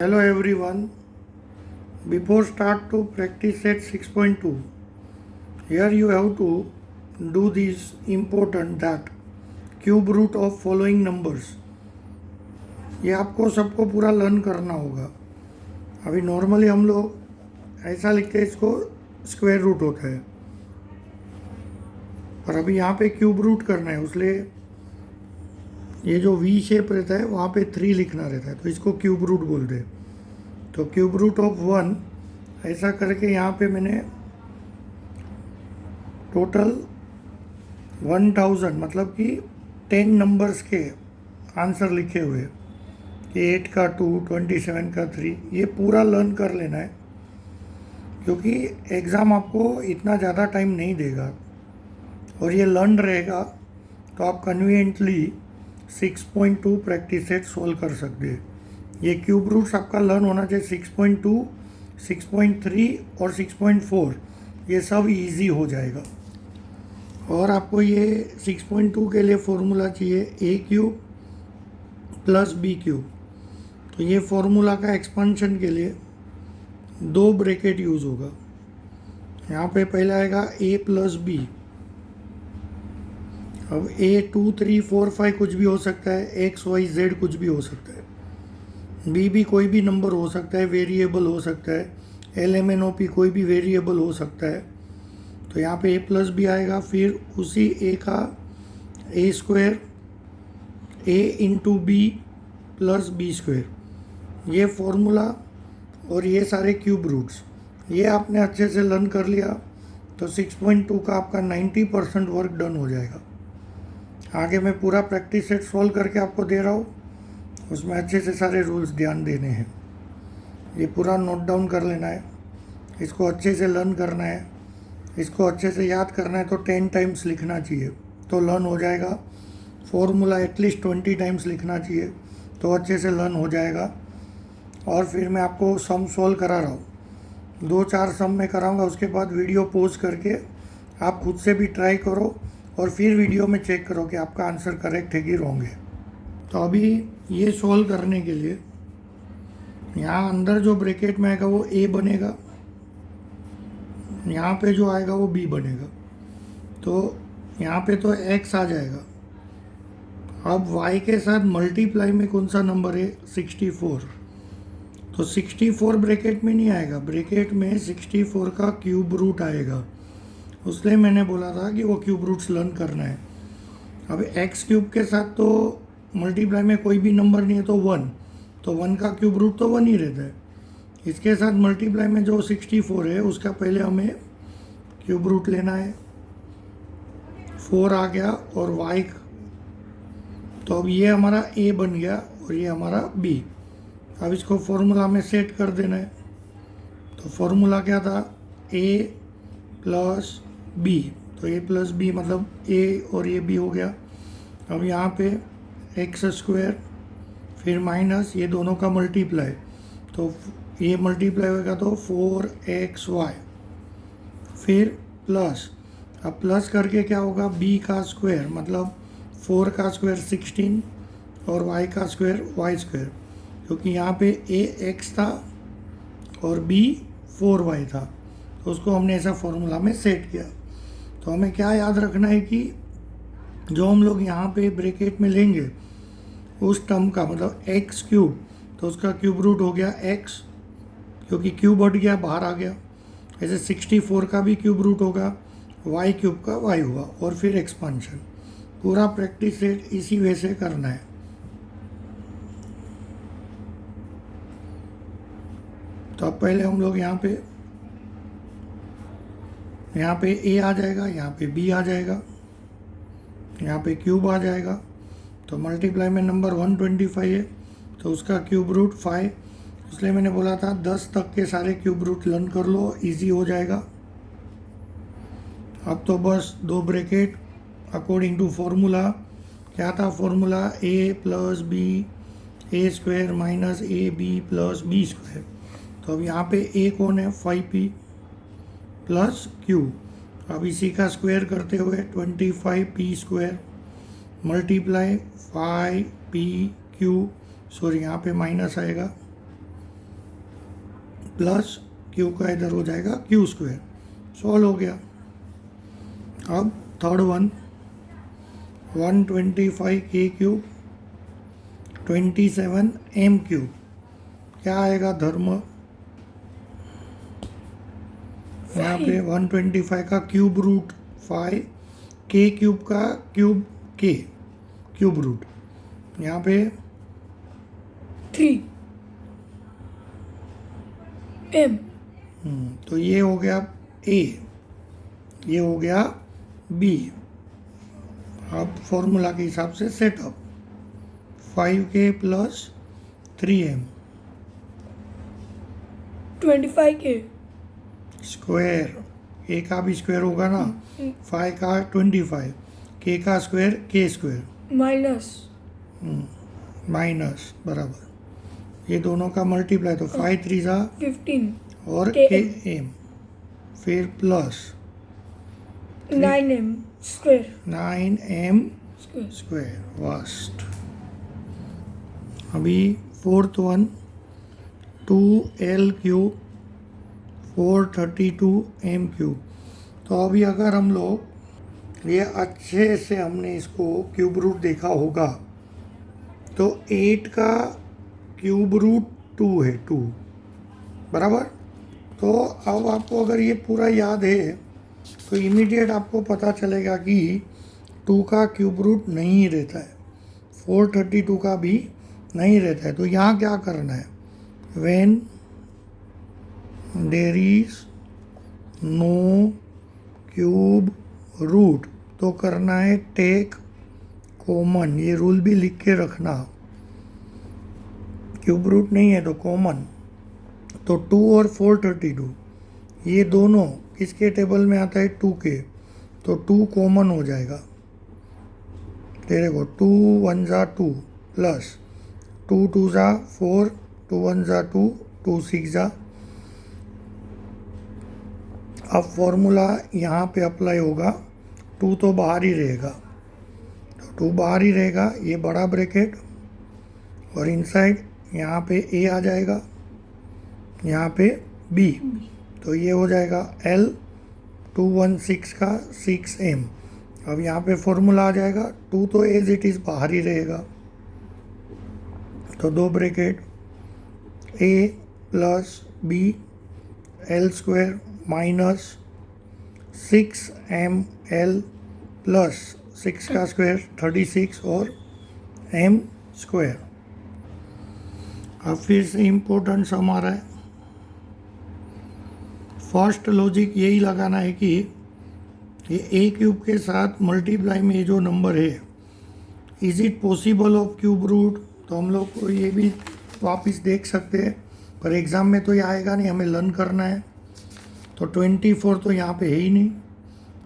Hello everyone. Before start to practice set 6.2, here you have to do this important that cube root of following numbers. ये आपको सबको पूरा learn करना होगा. अभी नॉर्मली हम लोग ऐसा लिखते हैं, इसको स्क्वायर रूट होता है, पर अभी यहाँ पे क्यूब रूट करना है, इसलिए ये जो वी शेप रहता है वहाँ पे 3 लिखना रहता है, तो इसको क्यूब रूट बोलते हैं. तो क्यूब रूट ऑफ 1 ऐसा करके यहाँ पे मैंने टोटल 1000 मतलब कि 10 नंबर्स के आंसर लिखे हुए कि 8 का 2, 27 का 3. ये पूरा लर्न कर लेना है, क्योंकि एग्ज़ाम आपको इतना ज़्यादा टाइम नहीं देगा और ये लर्न रहेगा, तो आप कन्वीनियंटली 6.2 प्रैक्टिस सेट सोल्व कर सकते हैं. ये क्यूब रूट्स आपका लर्न होना चाहिए. 6.2, 6.3 और 6.4 ये सब इजी हो जाएगा. और आपको ये 6.2 के लिए फॉर्मूला चाहिए ए क्यूब प्लस बी क्यूब. तो ये फॉर्मूला का एक्सपेंशन के लिए 2 ब्रैकेट यूज़ होगा. यहाँ पे पहला आएगा ए प्लस बी. अब ए 2, 3, 4, 5 कुछ भी हो सकता है, एक्स वाई जेड कुछ भी हो सकता है, बी भी कोई भी नंबर हो सकता है, वेरिएबल हो सकता है, L M N O P कोई भी वेरिएबल हो सकता है. तो यहाँ पे ए प्लस बी आएगा, फिर उसी ए का A square A into B plus B square. ये फॉर्मूला और ये सारे क्यूब रूट्स ये आपने अच्छे से लर्न कर लिया, तो 6.2 का आपका 90% वर्क डन हो जाएगा. आगे मैं पूरा प्रैक्टिस सेट सॉल्व करके आपको दे रहा हूँ, उसमें अच्छे से सारे रूल्स ध्यान देने हैं. ये पूरा नोट डाउन कर लेना है, इसको अच्छे से लर्न करना है, इसको अच्छे से याद करना है. तो 10 टाइम्स लिखना चाहिए तो लर्न हो जाएगा. फॉर्मूला एटलीस्ट 20 टाइम्स लिखना चाहिए तो अच्छे से लर्न हो जाएगा. और फिर मैं आपको सम सॉल्व करा रहा हूँ, 2-4 सम मैं कराऊँगा, उसके बाद वीडियो पॉज करके आप खुद से भी ट्राई करो और फिर वीडियो में चेक करो कि आपका आंसर करेक्ट है कि रॉन्ग है. तो अभी ये सॉल्व करने के लिए यहाँ अंदर जो ब्रैकेट में आएगा वो ए बनेगा, यहाँ पे जो आएगा वो बी बनेगा. तो यहाँ पे तो एक्स आ जाएगा. अब वाई के साथ मल्टीप्लाई में कौन सा नंबर है, 64. तो 64 ब्रैकेट में नहीं आएगा, ब्रैकेट में 64 का क्यूब रूट आएगा. उसलिए मैंने बोला था कि वो क्यूब रूट्स लर्न करना है. अब एक्स क्यूब के साथ तो मल्टीप्लाई में कोई भी नंबर नहीं है, तो 1, तो 1 का क्यूब रूट तो 1 ही रहता है. इसके साथ मल्टीप्लाई में जो 64 है उसका पहले हमें क्यूब रूट लेना है. 4 आ गया और y, तो अब ये हमारा a बन गया और ये हमारा b. अब इसको फॉर्मूला में सेट कर देना है. तो फॉर्मूला क्या था, a प्लस b. तो a प्लस b मतलब a और ये b हो गया. अब यहाँ पे एक्स स्क्वायर फिर माइनस ये दोनों का मल्टीप्लाई, तो ये मल्टीप्लाई होगा तो 4xy, फिर प्लस. अब प्लस करके क्या होगा, b का स्क्वायर मतलब 4 का स्क्वायर 16 और y का स्क्वायर y स्क्वायर, क्योंकि यहाँ पे a x था और b 4y था, तो उसको हमने ऐसा फॉर्मूला में सेट किया. तो हमें क्या याद रखना है कि जो हम लोग यहाँ पे ब्रैकेट में लेंगे उस टर्म का मतलब एक्स क्यूब, तो उसका क्यूब रूट हो गया x, क्योंकि क्यूब हट गया बाहर आ गया. ऐसे 64 का भी क्यूब रूट होगा, y क्यूब का y हुआ, और फिर एक्सपांशन. पूरा प्रैक्टिस सेट इसी वे से करना है. तो अब पहले हम लोग यहाँ पे a आ जाएगा, यहाँ पे b आ जाएगा, यहाँ पे क्यूब आ जाएगा. तो मल्टीप्लाई में नंबर 125 है, तो उसका क्यूब रूट 5. इसलिए मैंने बोला था 10 तक के सारे क्यूब रूट लर्न कर लो, इजी हो जाएगा. अब तो बस 2 ब्रैकेट अकॉर्डिंग टू फॉर्मूला. क्या था formula, a plus B A square minus A B plus B square. तो अब यहाँ पे a कौन है, 5p प्लस q. अब इसी का स्क्वायर करते हुए 25p square multiply 5p q, sorry यहाँ पे माइनस आएगा, प्लस क्यू का इधर हो जाएगा क्यू स्क्वायर। सॉल्व हो गया। अब थर्ड वन 125 के क्यूब 27 एम क्यूब, क्या आएगा धर्म? यहाँ पे 125 का क्यूब रूट 5, के क्यूब का क्यूब के क्यूब रूट, यहाँ पे 3 m। तो ये हो गया ए, ये हो गया बी। अब फॉर्मूला के हिसाब से setup 5k plus 3m 25k square, ए का भी स्क्वायर होगा ना, 5 का 25, के का स्क्वायर के स्क्वायर माइनस बराबर, ये दोनों का मल्टीप्लाई तो 5 3 जा 15 और Km। के एम, फिर plus 9m square 9m square वास्ट। अभी fourth one 2l cube 432 m cube. तो अभी अगर हम लोग ये अच्छे से हमने इसको क्यूब रूट देखा होगा तो 8 का क्यूब रूट 2 है, 2 बराबर। तो अब आपको अगर ये पूरा याद है तो इमीडिएट आपको पता चलेगा कि 2 का क्यूब रूट नहीं रहता है, 432 का भी नहीं रहता है। तो यहाँ क्या करना है? When there is no cube root तो करना है टेक कॉमन, ये रूल भी लिख के रखना। क्यूब रूट नहीं है तो कॉमन, तो 2 और 432 ये दोनों किसके टेबल में आता है? 2 के, तो 2 कॉमन हो जाएगा तेरे को। 2 1 जा 2 प्लस 2 2 जा 4, 2 1 जा 2, 2 6 जा। अब फॉर्मूला यहाँ पे अप्लाई होगा, 2 तो बाहर ही रहेगा, तो 2 बाहर ही रहेगा, ये बड़ा ब्रैकेट और इनसाइड यहाँ पे ए आ जाएगा, यहाँ पे बी, तो ये हो जाएगा L 216 का 6m। अब यहाँ पे फॉर्मूला आ जाएगा, 2 तो एज इट इज़ बाहर ही रहेगा, तो 2 bracket a plus b L square minus 6ml plus 6 का स्क्वायर 36 और m स्क्वायर। अब फिर से इम्पोर्टेंट सम आ रहा है। फर्स्ट लॉजिक यही लगाना है कि ये ए क्यूब के साथ मल्टीप्लाई में ये जो नंबर है, is it possible of cube root? तो हम लोग को ये भी वापस देख सकते हैं, पर एग्ज़ाम में तो ये आएगा नहीं, हमें लर्न करना है। तो 24 तो यहाँ पे है ही नहीं,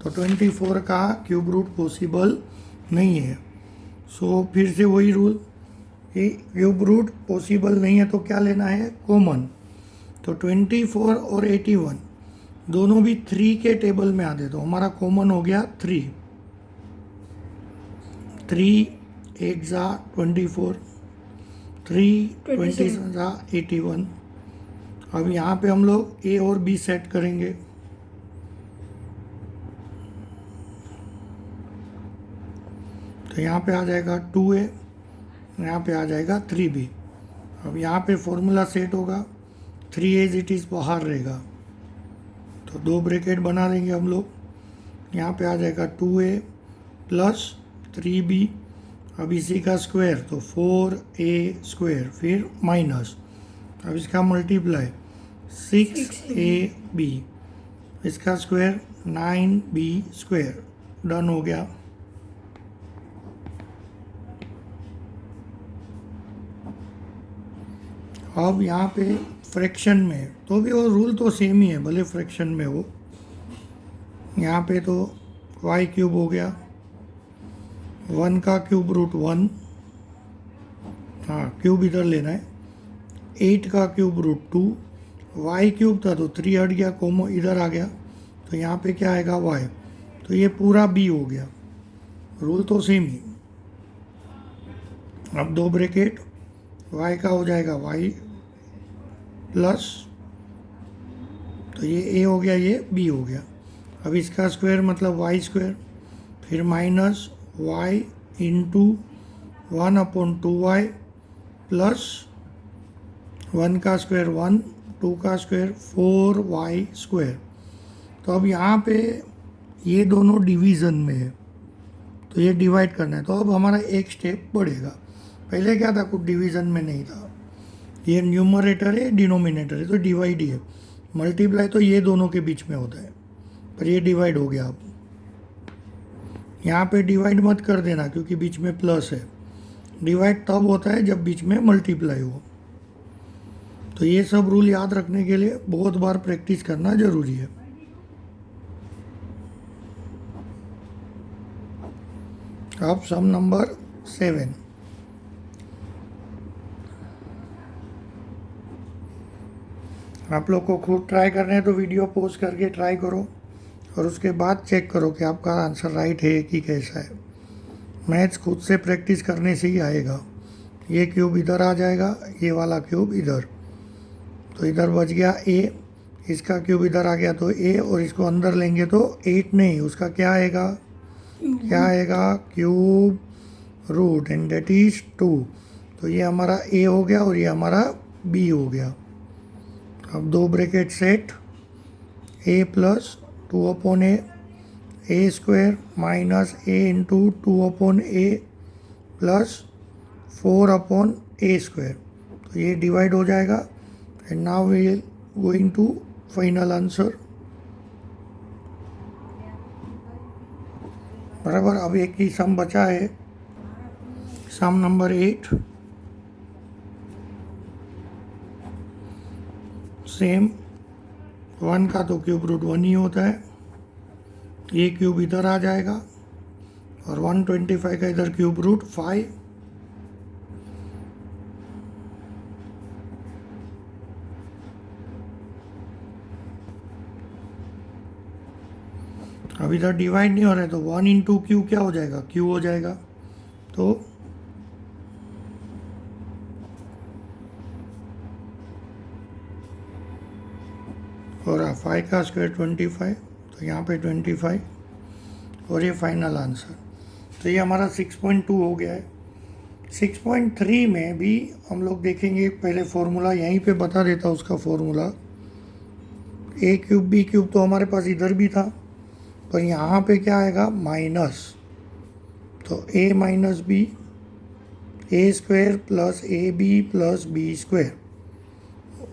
तो 24 का क्यूब रूट पॉसिबल नहीं है। सो फिर से वही रूल, ये क्यूब रूट पॉसिबल नहीं है तो क्या लेना है? कॉमन। तो 24 और 81 दोनों भी 3 के टेबल में आते, तो हमारा कॉमन हो गया 3, 3 1 जा 24, 3 27 जा 81। अब यहाँ पे हम लोग ए और बी सेट करेंगे, तो यहाँ पे आ जाएगा 2a, यहाँ पे आ जाएगा 3b। अब यहाँ पे फॉर्मूला सेट होगा, 3 एज इट इज़ बाहर रहेगा, तो 2 ब्रैकेट बना देंगे हम लोग। यहाँ पे आ जाएगा 2a प्लस 3b, अब इसी का स्क्वायर तो 4a स्क्वायर, फिर माइनस, अब इसका मल्टीप्लाई 6ab, इसका स्क्वायर 9b स्क्वायर। डन हो गया। अब यहाँ पे फ्रैक्शन में तो भी वो रूल तो सेम ही है, भले फ्रैक्शन में हो। यहाँ पे तो y क्यूब हो गया, 1 का क्यूब रूट 1, हाँ क्यूब इधर लेना है, 8 का क्यूब रूट 2, y क्यूब था तो 3 हट गया, कोमो इधर आ गया, तो यहाँ पे क्या आएगा? y, तो ये पूरा b हो गया, रूल तो सेम ही। अब 2 ब्रैकेट y का हो जाएगा y प्लस तो ये ए हो गया, ये बी हो गया। अब इसका स्क्वायर मतलब वाई स्क्वायर, फिर minus Y into 1/2y plus 1 का स्क्वायर 1, 2 का स्क्वायर 4y स्क्वायर। तो अब यहाँ पे ये दोनों डिवीज़न में है, तो ये डिवाइड करना है। तो अब हमारा एक स्टेप बढ़ेगा। पहले क्या था, कुछ डिवीज़न में नहीं था। ये न्यूमरेटर है, डिनोमिनेटर है, तो डिवाइड ही है। मल्टीप्लाई तो ये दोनों के बीच में होता है, पर ये डिवाइड हो गया। अब यहाँ पे डिवाइड मत कर देना क्योंकि बीच में प्लस है। डिवाइड तब होता है जब बीच में मल्टीप्लाई हो। तो ये सब रूल याद रखने के लिए बहुत बार प्रैक्टिस करना ज़रूरी है। अब सम नंबर 7। आप लोग को खुद ट्राई करना है तो वीडियो पॉज करके ट्राई करो और उसके बाद चेक करो कि आपका आंसर राइट है कि कैसा है। मैथ्स खुद से प्रैक्टिस करने से ही आएगा। ये क्यूब इधर आ जाएगा, ये वाला क्यूब इधर, तो इधर बच गया ए, इसका क्यूब इधर आ गया तो ए, और इसको अंदर लेंगे तो 8 नहीं, उसका क्या आएगा, cube root, and that is 2। तो ये हमारा ए हो गया और ये हमारा बी हो गया। अब दो bracket set, A plus 2/a, A square minus A into 2/a plus 4/a square. तो ये डिवाइड हो जाएगा। And now we are going to final answer. बराबर। अब एक ही सम बचा है, सम नंबर 8। सेम 1 का तो क्यूब रूट 1 ही होता है, ये क्यूब इधर आ जाएगा और 125 का इधर क्यूब रूट 5। अब इधर डिवाइड नहीं हो रहा है तो 1 इंटू क्यू क्या हो जाएगा, क्यू हो जाएगा। तो और 5 का स्क्वायर 25, तो यहाँ पे 25 और ये फाइनल आंसर। तो ये हमारा 6.2 हो गया है। 6.3 में भी हम लोग देखेंगे, पहले फॉर्मूला यहीं पे बता देता उसका फॉर्मूला। ए क्यूब बी क्यूब तो हमारे पास इधर भी था, पर यहाँ पे क्या आएगा, माइनस। तो A minus B, A square plus A B plus B square,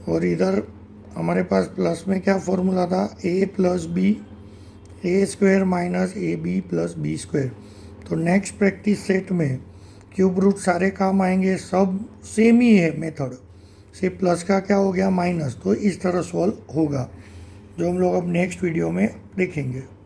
और इधर हमारे पास प्लस में क्या फॉर्मूला था, A plus B, A square minus A B plus B square. तो नेक्स्ट प्रैक्टिस सेट में क्यूब रूट सारे काम आएंगे, सब सेम ही है मेथड, सिर्फ प्लस का क्या हो गया, माइनस। तो इस तरह सॉल्व होगा, जो हम लोग अब नेक्स्ट वीडियो में देखेंगे।